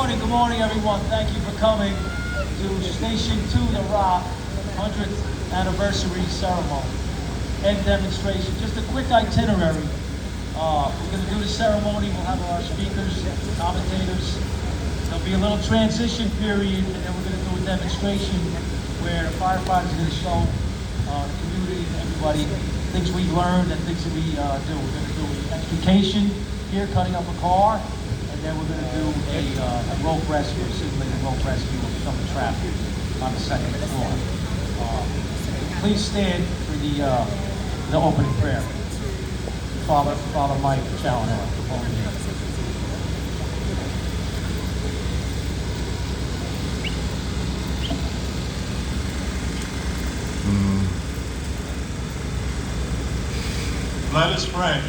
Good morning, everyone. Thank you for coming to Station 2, The Rock, 100th anniversary ceremony and demonstration. Just a quick itinerary. We're going to do the ceremony. We'll have our speakers, commentators. There'll be a little transition period, and then we're going to do a demonstration where the firefighters are going to show the community and everybody things we learned and things that we do. We're going to do extrication here, cutting up a car. Then we're going to do a rope rescue, simulated rope rescue of someone trapped on the second floor. Please stand for the opening prayer. Father Mike Challoner, over here. Let us pray.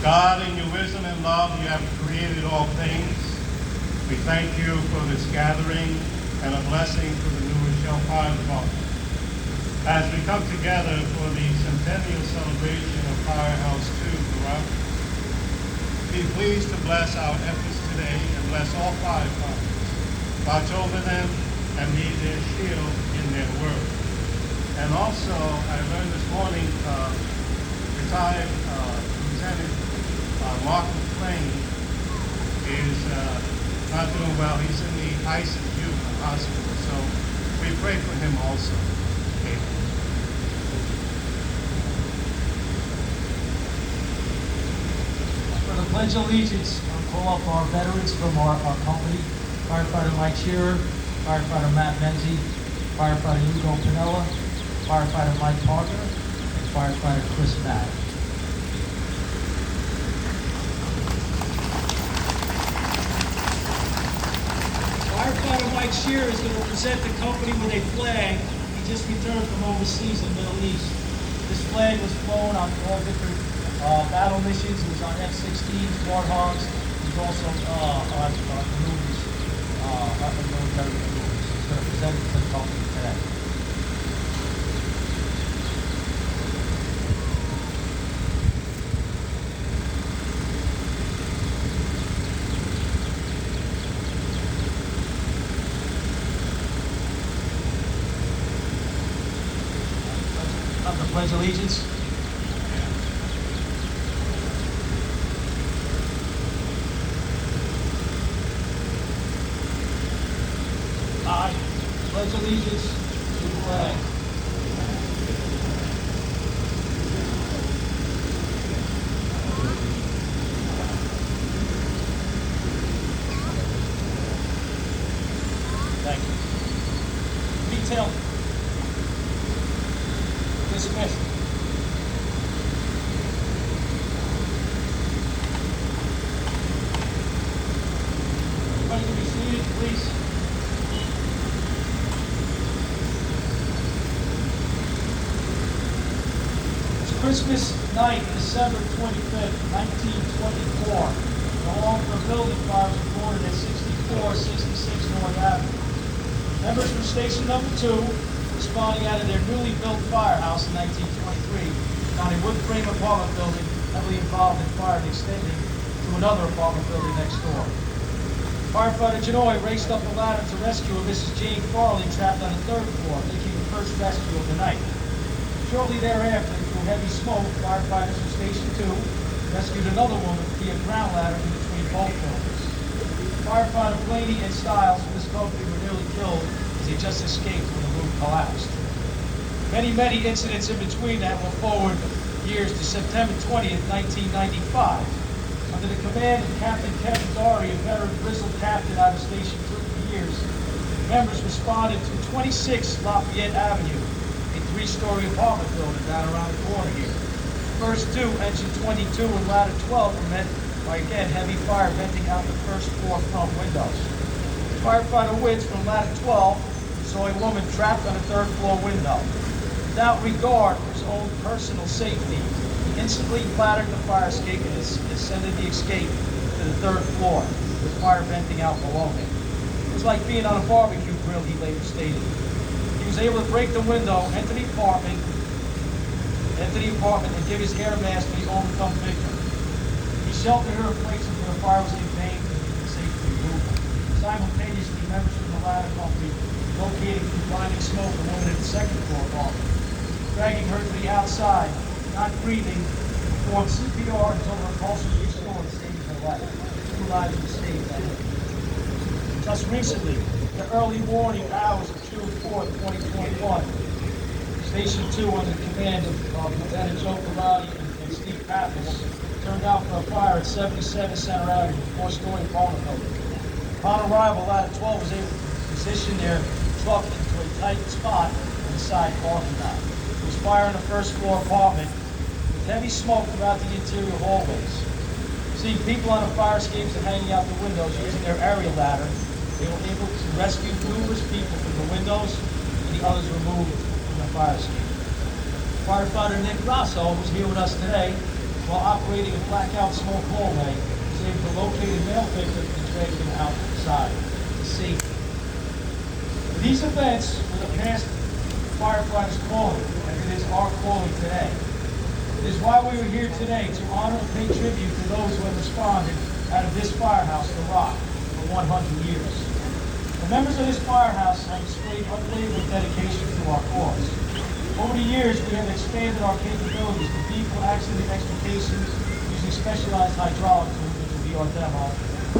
God, in your wisdom and love, you have created all things. We thank you for this gathering and a blessing for the new Rochelle Fire Department. As we come together for the centennial celebration of Firehouse 2, The Rock, be pleased to bless our efforts today and bless all firefighters. Watch over them and be their shield in their work. And also, I learned this morning, retired Lieutenant Mark McLean is not doing well. He's in the ICU in the hospital, so we pray for him also. Amen. For the Pledge of Allegiance, I'll call up our veterans from our company: firefighter Mike Shearer, firefighter Matt Menzie, firefighter Hugo Pinella, firefighter Mike Parker, and firefighter Chris Mack. Firefighter Mike Shearer is going to present the company with a flag. He just returned from overseas in the Middle East. This flag was flown on all different battle missions. It was on F-16s, Warthogs. It was also on maneuvers, military maneuvers. He's going to present it to the company today. Of the Pledge of Allegiance. I pledge allegiance to the flag Thank you. Detail. Dismissed. Everybody can be seated, please. It's Christmas night, December 25th, 1924. The Longford building fire was reported at 6466 North Avenue. Members from Station Number 2 responding out of their newly built firehouse in 1923, found a wood frame apartment building heavily involved in fire and extending to another apartment building next door. Firefighter Genoy raced up a ladder to rescue a Mrs. Jane Farley trapped on the third floor, making the first rescue of the night. Shortly thereafter, through heavy smoke, firefighters from Station 2 rescued another woman via ground ladder in between both buildings. Firefighter Blaney and Stiles from this company were nearly killed as they just escaped when the roof collapsed. Many incidents in between that will forward years to September 20th, 1995. Under the command of Captain Kevin Dory, a veteran grizzled captain out of Station 2 for years, members responded to 26 Lafayette Avenue, a three-story apartment building down around the corner here. First two, engine 22 and ladder 12, were met by, again, heavy fire venting out the first floor front windows. Firefighter Witts from ladder 12 saw a woman trapped on a third floor window. Without regard for his own personal safety, he instantly clattered the fire escape and ascended the escape to the third floor, with fire venting out below him. It was like being on a barbecue grill, he later stated. He was able to break the window, enter the apartment, and give his air mask to the overcome victim. He sheltered her in place until the fire was contained and he was safe finding smoke, a woman in the second floor apartment. Dragging her to the outside, not breathing, performed CPR until her pulse was restored, saving her life. 2 lives were saved that day. Just recently, the early morning hours of June 4th, 2021, Station 2 under the command of Lieutenant Joe Pilati and Steve Pappas turned out for a fire at 77 Center Avenue, a 4-story apartment building. Upon arrival, Ladder 12 was able to position their truck into a tight spot in the side parking lot. There was fire in the first floor apartment with heavy smoke throughout the interior hallways. Seeing people on the fire escapes and hanging out the windows using their aerial ladder, they were able to rescue numerous people from the windows and the others removed from the fire escape. Firefighter Nick Rosso, who's here with us today, while operating a blackout smoke hallway, was able to locate a male victim and drag him outside to safety. These events were the past firefighters' calling, and it is our calling today. It is why we are here today, to honor and pay tribute to those who have responded out of this firehouse, The Rock, for 100 years. The members of this firehouse have displayed unwavering dedication to our cause. Over the years, we have expanded our capabilities to vehicle accident extrication using specialized hydraulic tools, which will be our demo,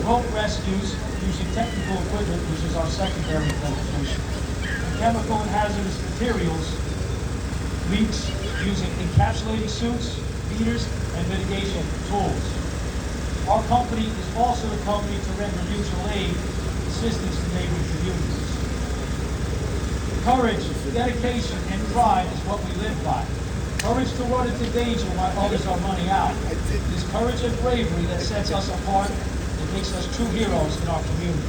rope rescues using technical equipment, which is our secondary demonstration, and chemical and hazardous materials, leaks using encapsulating suits, feeders, and mitigation tools. Our company is also the company to render mutual aid assistance to neighboring communities. Courage, dedication, and pride is what we live by. Courage to run into danger while others are running out. It is courage and bravery that sets us apart and makes us true heroes in our community.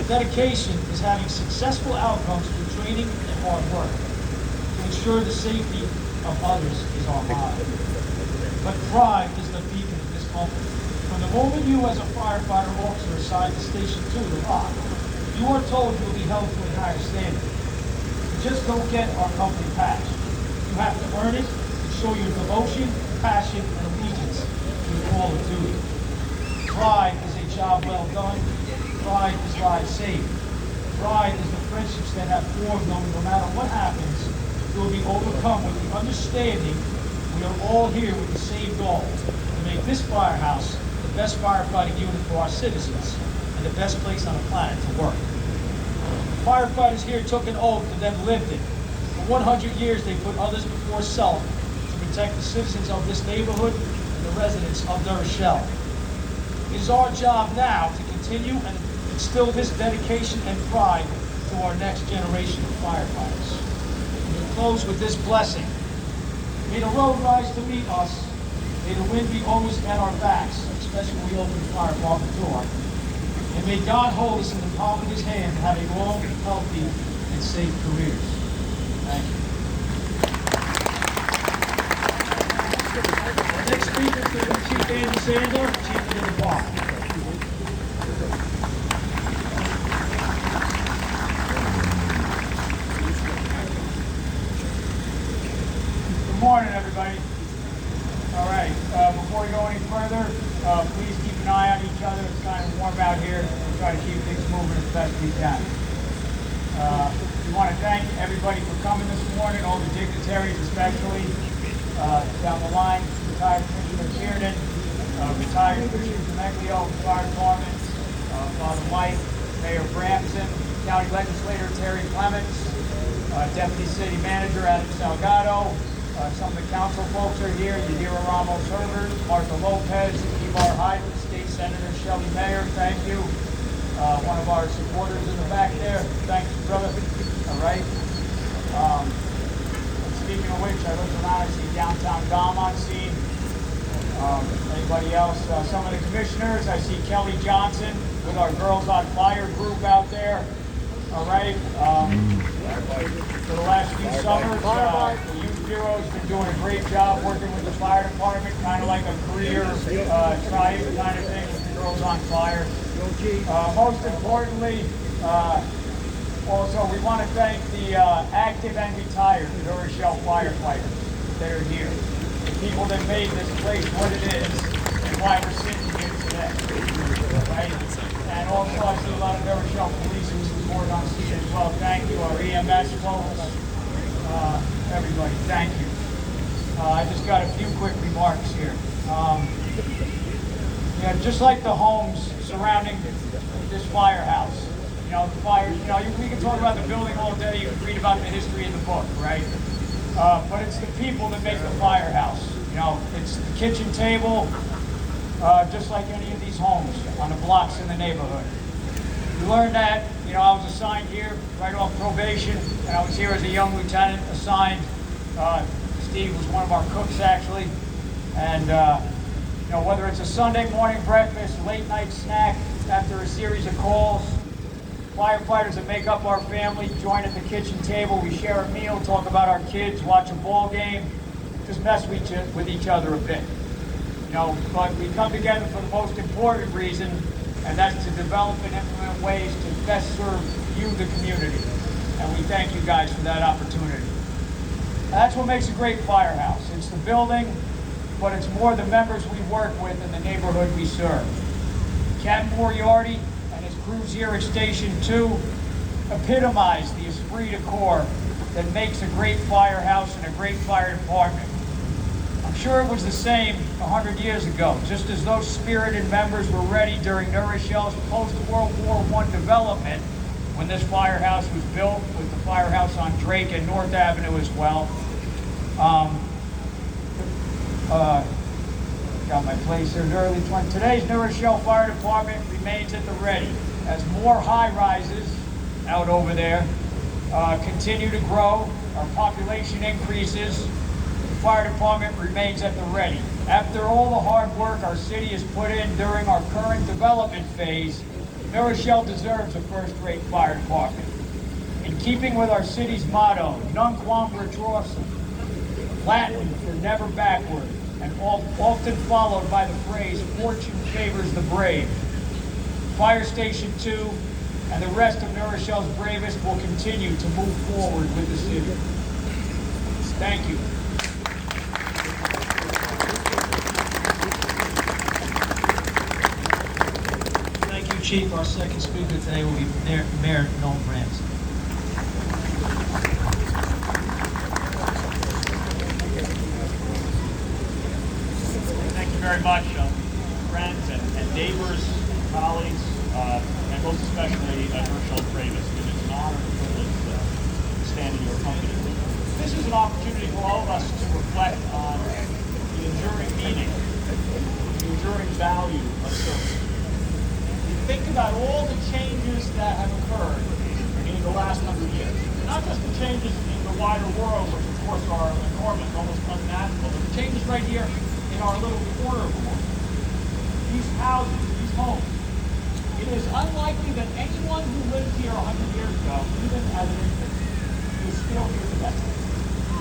Dedication is having successful outcomes through training and hard work. To ensure the safety of others is our motto. But pride is the beacon of this company. From the moment you as a firefighter officer assigned to Station 2, The Rock, you are told you will be held to a higher standard. You just don't get our company patch. You have to earn it and show your devotion, passion, and allegiance to the call of duty. Pride is a job well done. Pride is lives saved. Pride is the friendships that have formed knowing no matter what happens, you will be overcome with the understanding we are all here with the same goal, to make this firehouse the best firefighting unit for our citizens and the best place on the planet to work. Firefighters here took an oath and then lived it. For 100 years, they put others before self to protect the citizens of this neighborhood and the residents of Rochelle. It is our job now to continue and instill this dedication and pride to our next generation of firefighters. We'll close with this blessing. May the road rise to meet us. May the wind be always at our backs, especially when we open the fire department door. And may God hold us in the palm of his hand and have a long, healthy, and safe careers. Thank you. Our next speaker is going to be Chief Andy Sander, Chief of the Department. Good morning, everybody. All right, before we go any further, please keep an eye on each other. It's kind of warm out here. We'll try to keep things moving as best we can. We want to thank everybody for coming this morning, all the dignitaries especially, down the line, retired Commissioner Kiernan, retired Commissioner Demeglio of the Fire Department, Father Mike, Mayor Bramson, County Legislator Terry Clements, Deputy City Manager Adam Salgado, some of the council folks are here, Yadira Ramos Herbert, Martha Lopez, Ibar Hyden, State Senator Shelley Mayer, thank you. One of our supporters in the back there, thanks, brother. All right. Speaking of which, I looked around, I see downtown Dom on scene. Anybody else? Some of the commissioners, I see Kelly Johnson with our Girls on Fire group out there. All right. For the last few summers, the Youth Bureau's been doing a great job working with the fire department, kind of like a career tribe kind of thing with the Girls on Fire. Most importantly, also we want to thank the active and retired Rochelle firefighters that are here. The people that made this place what it is and why we're sitting here today. Right? And also I see a lot of New Rochelle police who's reported on scene as well. Thank you, our EMS folks, everybody, thank you. I just got a few quick remarks here. Yeah, just like the homes surrounding this firehouse, you know, the fires, you know, we can talk about the building all day, you can read about the history in the book, right? But it's the people that make the firehouse. You know, it's the kitchen table, just like any of these homes on the blocks in the neighborhood. We learned that, you know, I was assigned here right off probation, and I was here as a young lieutenant assigned. Steve was one of our cooks, actually. And, you know, whether it's a Sunday morning breakfast, late night snack after a series of calls, firefighters that make up our family join at the kitchen table. We share a meal, talk about our kids, watch a ball game, just mess with each other a bit. You know, but we come together for the most important reason, and that's to develop and implement ways to best serve you, the community. And we thank you guys for that opportunity. That's what makes a great firehouse. It's the building, but it's more the members we work with and the neighborhood we serve. Captain Moriarty and his crews here at Station 2 epitomize the esprit de corps that makes a great firehouse and a great fire department. I'm sure it was the same 100 years ago, just as those spirited members were ready during New Rochelle's post-World War I development when this firehouse was built, with the firehouse on Drake and North Avenue as well. Got my place here in early 20. Today's New Rochelle Fire Department remains at the ready as more high-rises out over there continue to grow, our population increases, the fire department remains at the ready. After all the hard work our city has put in during our current development phase, New Rochelle deserves a first-rate fire department. In keeping with our city's motto, Nunquam Retrorsum, Latin for never backward, and often followed by the phrase, fortune favors the brave. Fire Station 2 and the rest of New Rochelle's bravest will continue to move forward with the city. Thank you. Thank you, Chief. Our second speaker today will be Mayor Noel Branson. Very much, friends and neighbors, colleagues, and most especially Rochelle bravest. It is an honor and privilege to stand in your company. This is an opportunity for all of us to reflect on the enduring meaning, the enduring value of service. We think about all the changes that have occurred in the last 100 years. Not just the changes in the wider world, which of course are enormous, almost unimaginable, but the changes right here in our little corner of the world. These houses, these homes. It is unlikely that anyone who lived here 100 years ago, even as an infant, is still here today.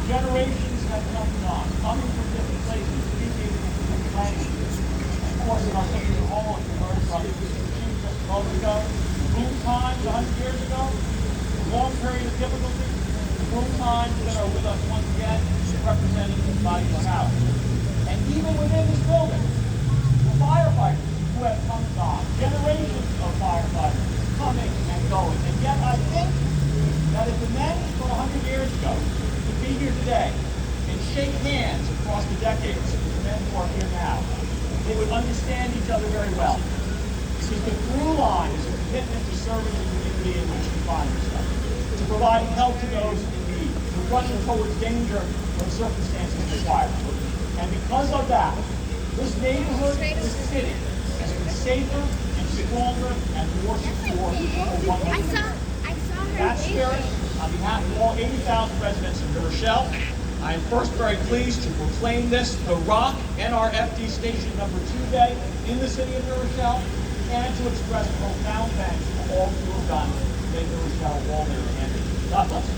Generations have come and gone, coming from different places, speaking different languages. Of course, in our city as a whole, as we heard from the chief just a moment ago, the boom times 100 years ago, the long period of difficulty, the boom times that are with us once again, represented by your house. And even within this building, the firefighters who have come and gone, generations of firefighters coming and going. And yet I think that if the men from 100 years ago could be here today and shake hands across the decades with the men who are here now, they would understand each other very well. Because the through line is a commitment to serving the community in which you find yourself, to providing help to those in need, to rushing towards danger when circumstances require. And because of that, this neighborhood, this city, has been safer and stronger and more secure for 100 years. That spirit, on behalf of all 80,000 residents of New Rochelle, I am first very pleased to proclaim this the Rock NRFD Station number 2 Day in the city of New Rochelle, and to express profound thanks to all who have done to make New Rochelle all they were handed. God bless you.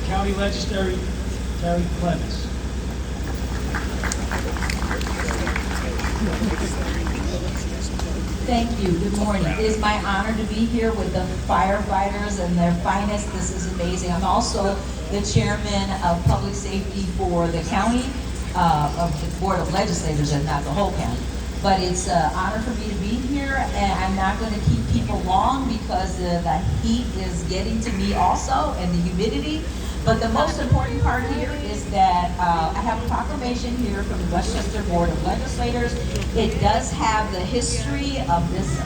County Legislator Terry Clements. Thank you. Good morning. It is my honor to be here with the firefighters and their finest. This is amazing. I'm also the chairman of public safety for the county, of the Board of Legislators, and not the whole county. But it's an honor for me to be here, and I'm not going to keep people long because the heat is getting to me also, and the humidity. But the most important part here is that I have a proclamation here from the Westchester Board of Legislators. It does have the history of this,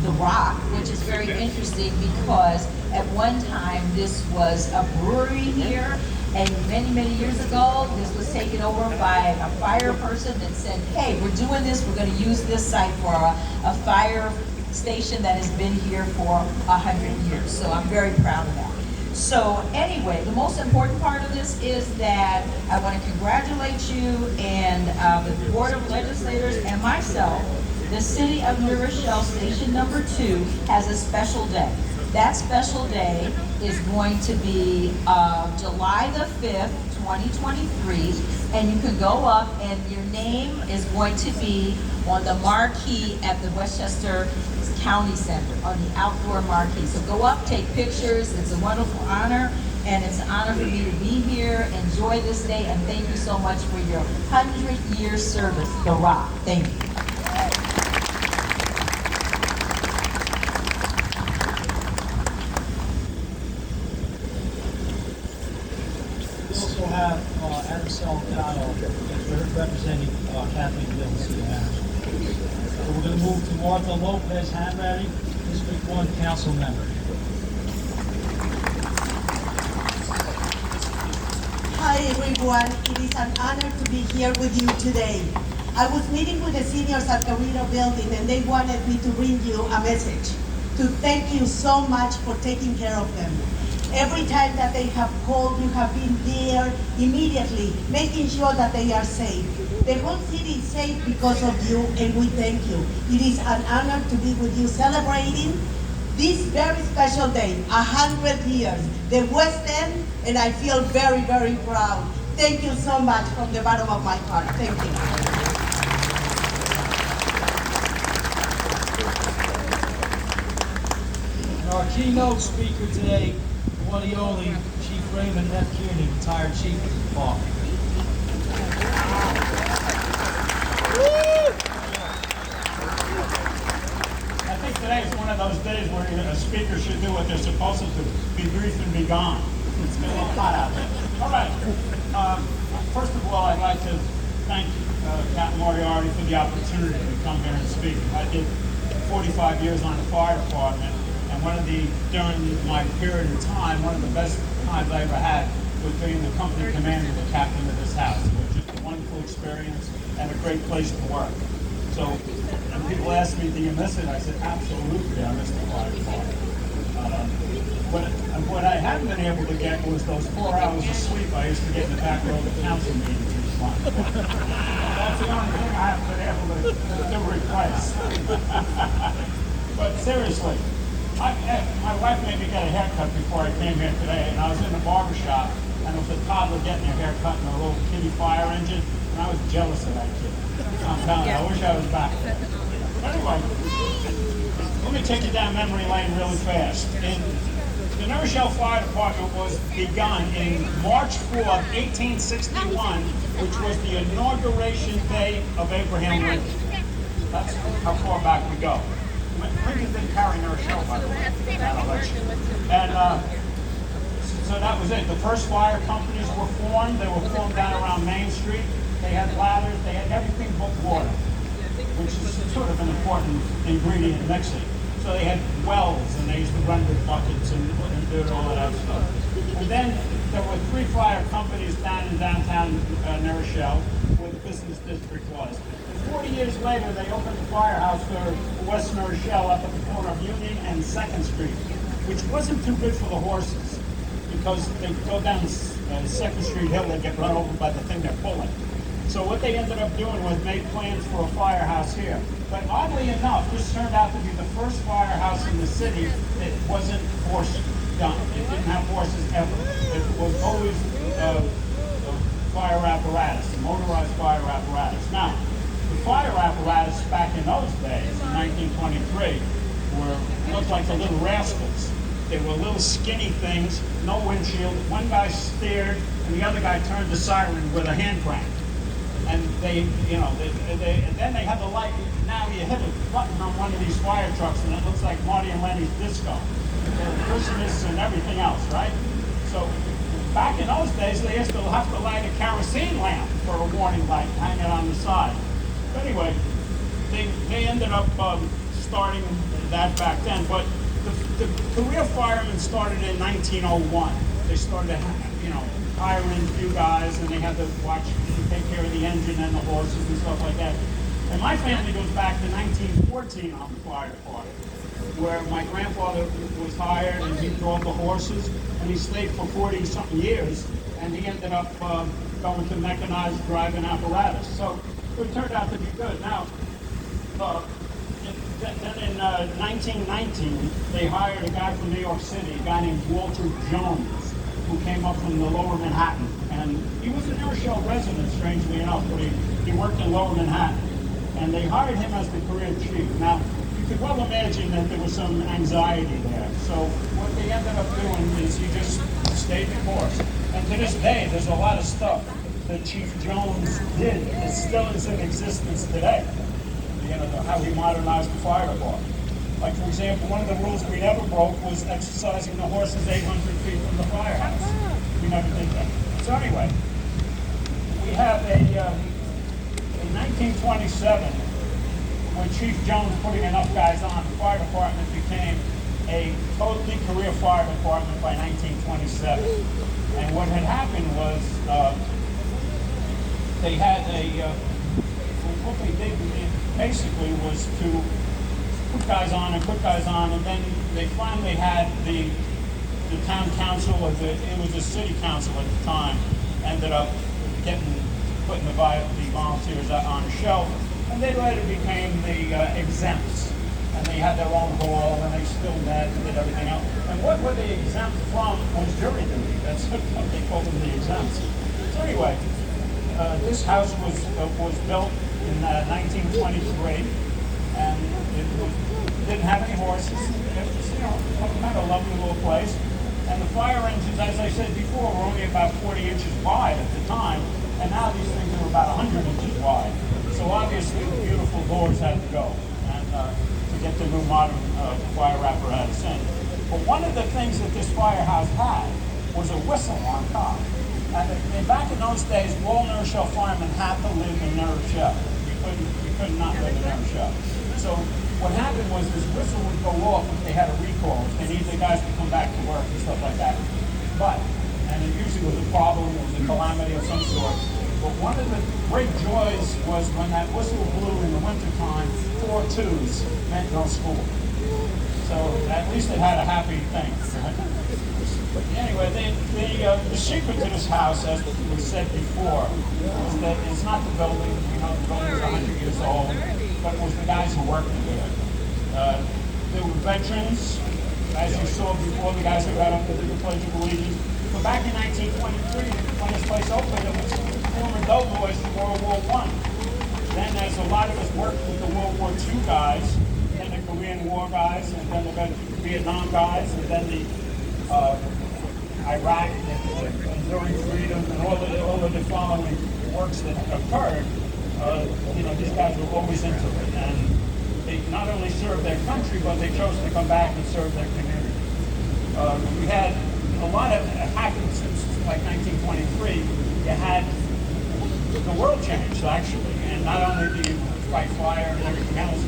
the rock, which is very interesting because at one time this was a brewery here, and many years ago this was taken over by a fire person that said, hey, we're doing this, we're going to use this site for a fire station that has been here for 100 years. So I'm very proud of that. So anyway, the most important part of this is that I want to congratulate you and the Board of Legislators and myself. The City of New Rochelle Station number 2 has a special day. That special day is going to be July the 5th, 2023, and you can go up and your name is going to be on the marquee at the Westchester County Center, on the outdoor marquee. So go up, take pictures. It's a wonderful honor, and it's an honor for me to be here. Enjoy this day, and thank you so much for your 100-year service, The Rock. Thank you. We also have Adam Salgado representing Kathleen Wilson. So we're going to move to Martha Lopez Hanratty, District 1 Council Member. Hi everyone, it is an honor to be here with you today. I was meeting with the seniors at Carrillo Building and they wanted me to bring you a message to thank you so much for taking care of them. Every time that they have called, you have been there immediately, making sure that they are safe. The whole city is safe because of you, and we thank you. It is an honor to be with you celebrating this very special day, 100 years, the West End, and I feel very proud. Thank you so much from the bottom of my heart. Thank you. And our keynote speaker today, the one and only Chief Raymond F. Kearney, retired chief of the department. I think today is one of those days where a speaker should do what they're supposed to do, be brief and be gone. It's been a little hot out there. All right. First of all, I'd like to thank Captain Moriarty for the opportunity to come here and speak. I did 45 years on the fire department, and during my period of time, one of the best times I ever had was being the company commander, the captain of this house. It was just a wonderful experience and a great place to work. So when people ask me, do you miss it? I said, absolutely, I miss the fire department. What I haven't been able to get was those 4 hours of sleep I used to get in the back row of the council meetings each month. That's the only thing I haven't been able to replace. But seriously, my wife made me get a haircut before I came here today, and I was in the barber shop, and there was a toddler getting a haircut in a little kitty fire engine, and I was jealous of that kid. I'm telling you, I wish I was back there. Anyway, let me take you down memory lane really fast. The New Rochelle Fire Department was begun in March 4th, 1861, which was the inauguration day of Abraham Lincoln. That's how far back we go. Lincoln didn't carry New Rochelle, by the way, in that election. And so that was it. The first fire companies were formed. They were formed down around Main Street. They had ladders. They had everything but water, which is sort of an important ingredient in mixing. So they had wells, and they used to run with buckets and do all of that stuff. And then there were 3 fire companies down in downtown New Rochelle, where the business district was. 40 years later, they opened the firehouse for West New Rochelle up at the corner of Union and 2nd Street, which wasn't too good for the horses because they go down 2nd Street hill, they get run over by the thing they're pulling. So what they ended up doing was make plans for a firehouse here. But oddly enough, this turned out to be the first firehouse in the city that wasn't horse done. It didn't have horses ever. It was always fire apparatus, motorized fire apparatus. Now, the fire apparatus back in those days, in 1923, looked like the Little Rascals. They were little skinny things, no windshield. One guy steered, and the other guy turned the siren with a hand crank. And and then they had the light. Now you hit a button on one of these fire trucks, and it looks like Marty and Lenny's disco. Christmas and everything else, right? So back in those days, they used to have to light a kerosene lamp for a warning light hanging on the side. But anyway, they ended up starting that back then. But the career firemen started in 1901. They started, hiring a few guys, and they had to take care of the engine and the horses and stuff like that. And my family goes back to 1914 on the fire department, where my grandfather was hired and he drove the horses, and he stayed for 40-something years, and he ended up going to mechanized driving apparatus. So it turned out to be good. Now, then in 1919, they hired a guy from New York City, a guy named Walter Jones, who came up from the Lower Manhattan. And he was an Rochelle resident, strangely enough, but he worked in Lower Manhattan. And they hired him as the career chief. Now, you could well imagine that there was some anxiety there. So what they ended up doing is he just stayed the course. And to this day, there's a lot of stuff that Chief Jones did that still is in existence today. How he modernized the fire department. Like, for example, one of the rules we never broke was exercising the horses 800 feet from the firehouse. We never did that. So anyway, we have in 1927, when Chief Jones putting enough guys on, the fire department became a totally career fire department by 1927. And what had happened was they had what they did basically was to put guys on, and then they finally had the town council, it was the city council at the time, ended up putting the volunteers on a shelf, and they later became the exempts, and they had their own hall, and they still met and did everything else. And what were they exempt from was jury duty. That's what they called them, the exempts. So anyway, this house was built in 1923, and it didn't have any horses. It was, kind of a lovely little place. And the fire engines, as I said before, were only about 40 inches wide at the time, and now these things are about 100 inches wide. So obviously the beautiful doors had to go, and to get the new modern fire apparatus in. But one of the things that this firehouse had was a whistle on top. And back in those days, all New Rochelle firemen had to live in New Rochelle. You could not live in New Rochelle. So what happened was this whistle would go off if they had a recall, if they needed the guys to come back to work and stuff like that. And it usually was a problem, it was a calamity of some sort. But one of the great joys was when that whistle blew in the wintertime, 4 2s meant no school. So at least it had a happy thing. But anyway, the secret to this house, as we said before, is that it's not the building. The building is 100 years old, but it was the guys who worked there. There were veterans, as you saw before, the guys who got up to do the Pledge of Allegiance. But back in 1923, when this place opened, it was former doughboys from World War I. Then, as a lot of us worked with the World War II guys, then the Korean War guys, and then the Vietnam guys, and then the Iraq, Enduring Freedom, and all of the following works that occurred, these guys were always into it. And they not only served their country, but they chose to come back and serve their community. We had a lot of happened since like 1923. You had the world changed, actually, and not only do you fight fire and everything else,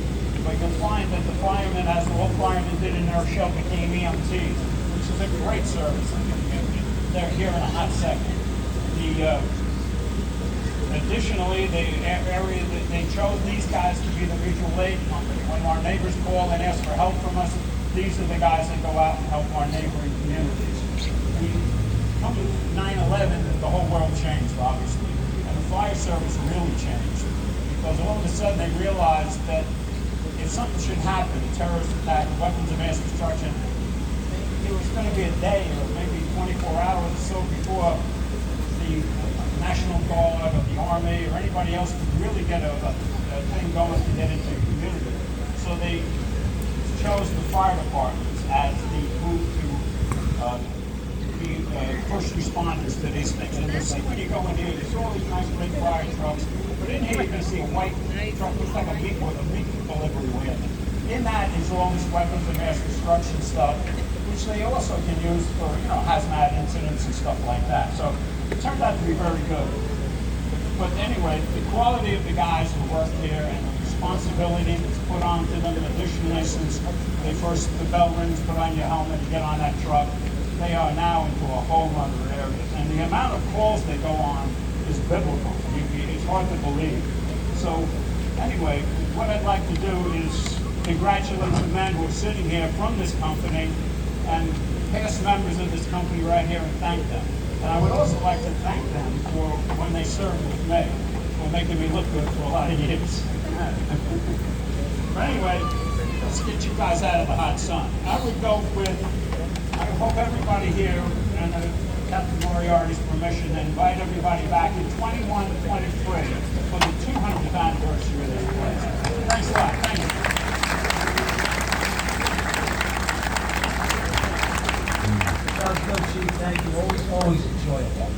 but you'll find that the firemen, as all firemen did in their show, became EMTs, which is a great service in the community. They're here in a hot second. Additionally, the area that they chose these guys to be the mutual aid company. When our neighbors call and ask for help from us, these are the guys that go out and help our neighboring communities. Come to 9/11, the whole world changed, obviously, and the fire service really changed, because all of a sudden they realized that if something should happen, a terrorist attack, weapons of mass destruction, it was going to be a day or maybe 24 hours or so before the National Guard or the Army or anybody else could really get a thing going to get into the community. So they chose the fire departments as the group to be first responders to these things. And you'll see when you go in here, there's all these nice big fire trucks. But in here, you're going to see a white truck, looks like a meat with a meat delivery wagon. In that is all this weapons and mass destruction stuff, which they also can use for, hazmat incidents and stuff like that. So it turned out to be very good. But anyway, the quality of the guys who work here and the responsibility that's put onto them, additionally, since the bell rings, put on your helmet, you get on that truck, they are now into a whole other area. And the amount of calls they go on is biblical. It's hard to believe. So anyway, what I'd like to do is congratulate the men who are sitting here from this company and past members of this company right here and thank them. And I would also like to thank them for when they served with me, for making me look good for a lot of years. But anyway, let's get you guys out of the hot sun. I would go with, I hope everybody here, and Captain Moriarty's permission, to invite everybody back in 21-23 for the 200th anniversary of this place. Thanks a lot. Thank you. Sounds good, Chief. Thank you. Always enjoyable.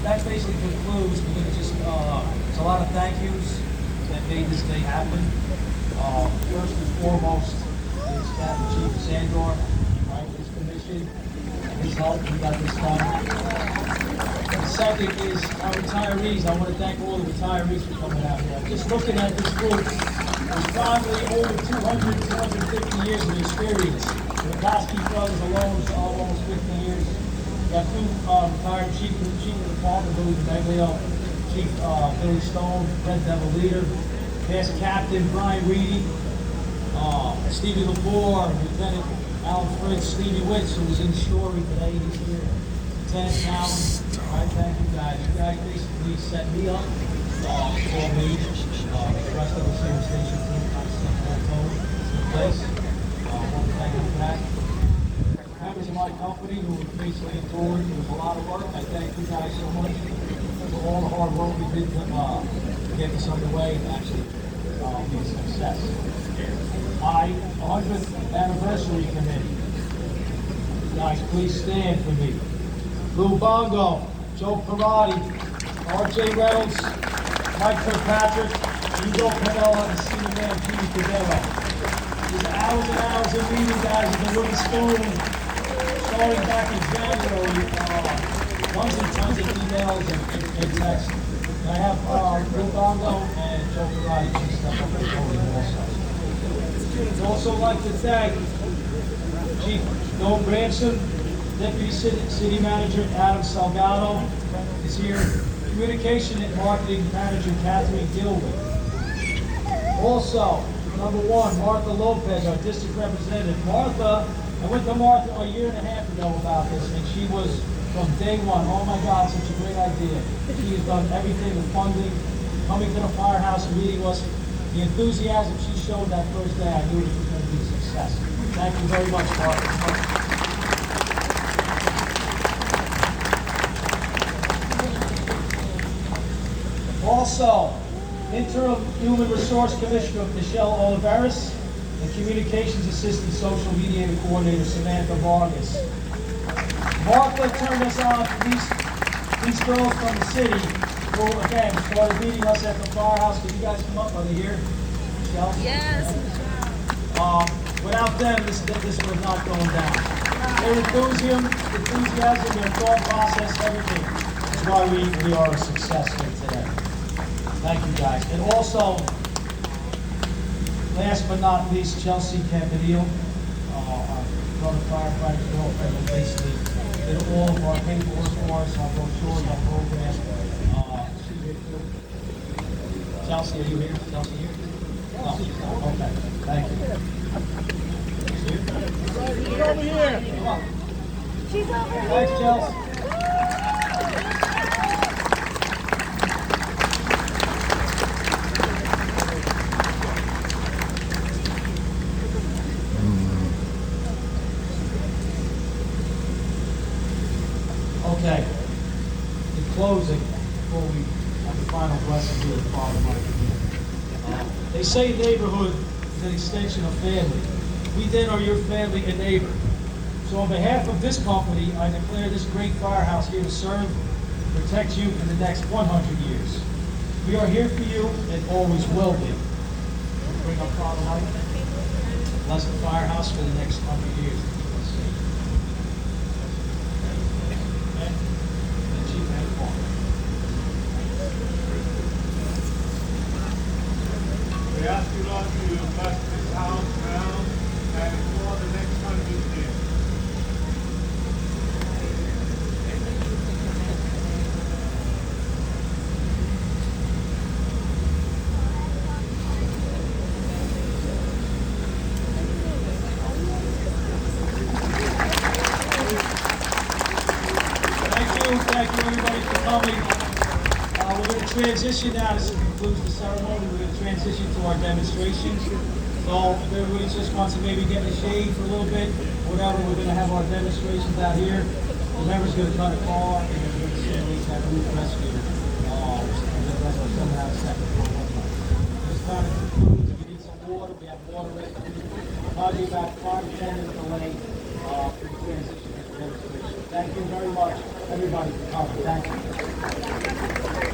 That basically concludes. We're going to just, there's a lot of thank yous that made this day happen. First and foremost is Captain Chief Sandor, right, his commission, and his help. We got this done. The second is our retirees. I want to thank all the retirees for coming out here. Just looking at this group, there's probably over 200, 250 years of experience. The Koski brothers alone is almost 50 years. We got two retired chief of the department, Billy Beglio, Chief Billy Stone, Red Devil Leader, Past Captain Brian Reedy, Stevie LaFleur, Lieutenant Alan Fritz, Stevie Witz, who was in the story today, he's here. Lieutenant Allen, all right, thank you guys. You guys basically set me up for me. The rest of us here in Station Team, I sent the whole total to the place. I want to thank you for that. Members of my company who basically endured, it was a lot of work. I thank you guys so much for all the hard work we did to get this underway and actually be a success. My 100th anniversary committee. Guys, please stand for me. Lou Bongo, Joe Parati, R.J. Reynolds, Mike Kirkpatrick, Hugo Pinella, and senior man Peter Cordero. There's hours and hours of meeting, guys, with the wooden spoon, starting back in January, tons and tons of emails and texts. And I have Lou Bongo and Joe Parati just stuff up there also. I'd also like to thank Chief Noel Branson, Deputy City Manager Adam Salgado is here, Communication and Marketing Manager Catherine Gilbert. Also, number one, Martha Lopez, our district representative. Martha, I went to Martha a year and a half ago about this, and she was from day one, oh my God, such a great idea. She has done everything with funding, coming to the firehouse and meeting us. The enthusiasm she showed that first day, I knew it was going to be a success. Thank you very much, Martha. Also, Interim Human Resource Commissioner Michelle Oliveris and Communications Assistant Social Media Coordinator Samantha Vargas. Martha turned us on to these girls from the city who, again, started meeting us at the firehouse. Can you guys come up? Are they here? Michelle? Yes. Without them, this was not going down. Their enthusiasm, their thought process, everything is why we are a success here today. Thank you, guys. And also, last but not least, Chelsea Campanile, our brother firefighter girlfriend, who basically did all of our paperwork for us, our brochures, our program. She's here too. Chelsea, are you here? Chelsea here? No, she's not. Okay. Thank you. She's here? She's over here. Come on. She's over here. Thanks, Chelsea. Okay, in closing, before we have the final blessing here, Father, Mike, They say neighborhood is an extension of family. We then are your family and neighbor. So on behalf of this company, I declare this great firehouse here to serve, protect you for the next 100 years. We are here for you and always will be. Bring up Father Light. Bless the firehouse for the next 100 years. Keep us safe. Amen. And Chief Head Paul. We ask you, Lord, to bless this house now and for the next 100 years. Thank you everybody for coming. We're going to transition now. This concludes the ceremony. We're going to transition to our demonstration. So if everybody just wants to maybe get in the shade for a little bit, whatever, we're going to have our demonstrations out here. The member's going to cut a car and we're going to simulate that roof rescue. And the rest of someone out second floor. This kind of concludes. If you need some water, we have water ready. Probably about 5 to 10 minutes delay for the transition and demonstration. Thank you very much, everybody, for coming. Thank you.